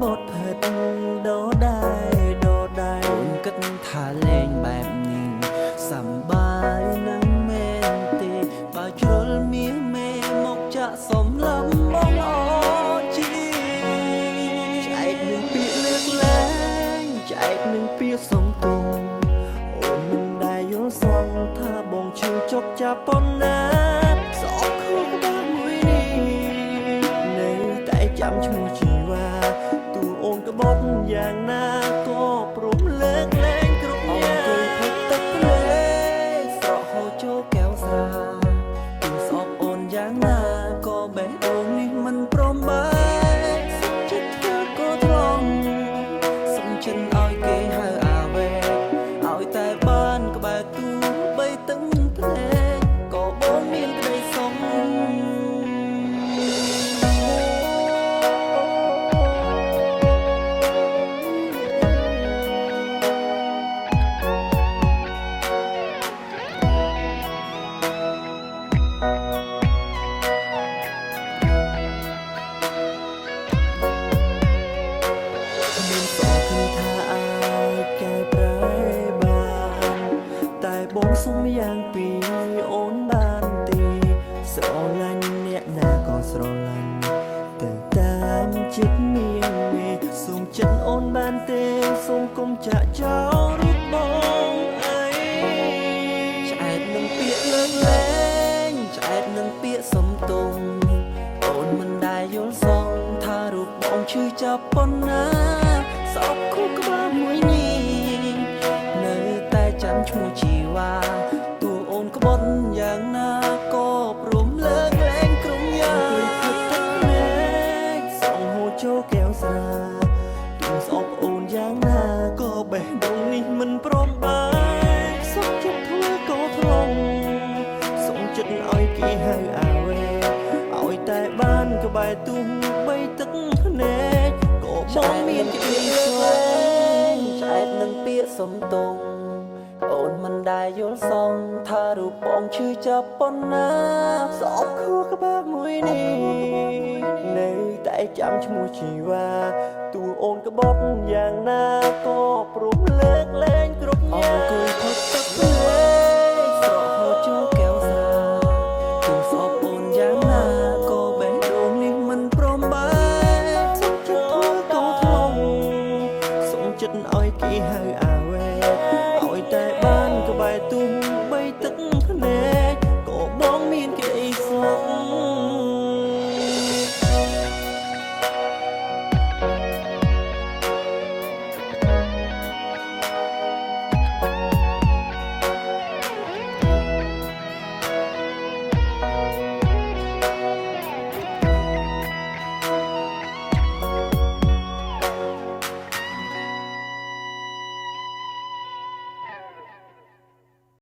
บทเผ็ดโดได้អូនគិតថាលេងបែបនេះសำបាយនឹងមែនទេបើជ្រុលមាសមេមកចាក់សំឡំបងអជីឆ្អែតនឹងពាក្យលើកលែងឆ្អែតនឹងពាក្យសំទងអូនមិនដែលយល់សងថាបងឈឺចុកចាប់ប៉ុណ្ណាសោកខ្លួនក្បាលមួយនេះនៅតែចាំឈ្មោះជីវ៉ាទូអូនក្បត់យ៉ាងណាក៏ព្រមលើកលែងគ្រប់យ៉ាងអង្គុយផឹកទឹកភ្លេងស្រក់ហូរចូលកែវស្រាទូស្អប់អូនយ៉ាងណាក៏បេះដូងនេះមិនព្រមបែកចិត្តធ្វើក៏ថ្លង់សុំចិនឲ្យគេហៅអាវ៉េឲ្យតែបានក្បែរទូបីទឹកភ្លេងក៏បងមានក្តីសុខមានសង្ឃឹមថាអាចកែប្រែបានតែបងសុំយ៉ាងពីរអូនបានទេស្រឡាញ់អ្នកណាក៏ស្រឡាញ់ទៅតាមចិត្តមានមេសុំចិត្តអូនបានទេសុំកុំចាក់ចោលរូបបងអីឆ្អែតនឹងពាក្យលើកលែងឆ្អែតនឹងពាក្យសំទងអូនមិនដែលយល់សងថារូបបងឈឺចាប់ប៉ុណ្ណាសោកខួរក្បាលមួយនេះនៅតែចាំឈ្មោះជីវ៉ាទូអូនក្បត់យ៉ាងណាក៏ព្រមលើកលែងក្រុមយ៉ាងព្រឹកទឹកភ្នែកសងហូរចូលកែវស្រាទូស្អប់អូនយ៉ាងណាក៏បេះដូងនេះមិនព្រមបែកសុខចិត្តធ្វើក៏ថ្លង់សុំចិត្តឲ្យគេហៅអាវ៉េឲ្យតែបានក្បែរទូបីទឹកភ្នែកក៏បងមានក្តីសុខឆ្អែតនឹងពាក្យសំទងអូនមិនដែលយល់សងថារូបបងឈឺចាប់ប៉ុណ្ណាសោកខួរក្បាលមួយនេះនៅតែចាំឈ្មោះជីវ៉ាទូអូនក្បត់យ៉ាងណាក៏ព្រមលើកលែងគ្រប់យ៉ាងអង្គុយផឹកទឹកភ្លេងស្រក់ហូរចូលកែវស្រាទូស្អប់អូនយ៉ាងណាក៏បេះដូងនេះមិនព្រមបែកសុំចិត្តធ្វើក៏ថ្លង់សុំចិត្តឲ្យគេហៅ